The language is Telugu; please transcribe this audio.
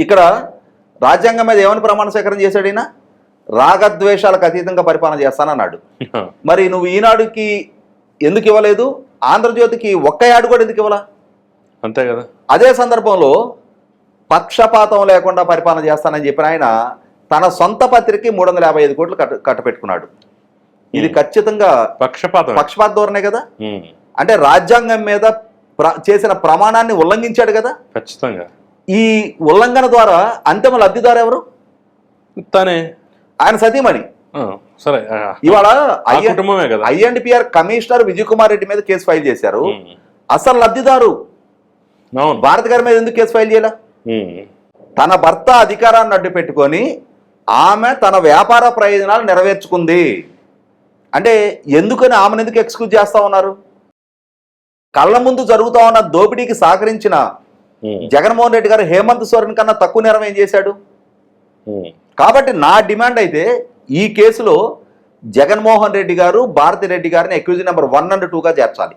ఇక్కడ రాజ్యాంగం మీద ఏమని ప్రమాణ స్వీకారం చేశాడు ఈయన? రాగద్వేషాలకు అతీతంగా పరిపాలన చేస్తానన్నాడు. మరి నువ్వు ఈనాడుకి ఎందుకు ఇవ్వలేదు? ఆంధ్రజ్యోతికి ఒక్క యాడ్ కూడా ఎందుకు ఇవ్వాల? అంతే కదా. అదే సందర్భంలో పక్షపాతం లేకుండా పరిపాలన చేస్తానని చెప్పిన ఆయన తన సొంత పత్రికకి 355 కోట్లు కట్టపెట్టుకున్నాడు. ఇది ఖచ్చితంగా పక్షపాత ధోరణే కదా. అంటే రాజ్యాంగం మీద చేసిన ప్రమాణాన్ని ఉల్లంఘించాడు కదా. ఖచ్చితంగా ఈ ఉల్లంఘన ద్వారా అంతిమ లబ్ధిదారు ఎవరు? తనే, ఆయన సతీమణి. సరే, ఇవాళ కుటుంబమే కదా. ఐఎన్డిపిఆర్ కమిషనర్ విజయ్ కుమార్ రెడ్డి మీద కేసు ఫైల్ చేశారు. అసలు లబ్ధిదారు భారతి గారి మీద ఎందుకు కేసు ఫైల్ చేయాల? తన భర్త అధికారాన్ని అడ్డు పెట్టుకొని ఆమె తన వ్యాపార ప్రయోజనాలు నెరవేర్చుకుంది అంటే ఎందుకని ఆమెను ఎందుకు ఎక్స్క్యూజ్ చేస్తా ఉన్నారు? కళ్ళ ముందు జరుగుతా ఉన్న దోపిడీకి సహకరించిన జగన్మోహన్ రెడ్డి గారు హేమంత్ సోరెన్ కన్నా తక్కువ నేరం ఏం చేశాడు? కాబట్టి నా డిమాండ్ అయితే ఈ కేసులో జగన్మోహన్ రెడ్డి గారు భారతి రెడ్డి గారిని అక్యూజ్ నెంబర్ 1 and 2గా చేర్చాలి.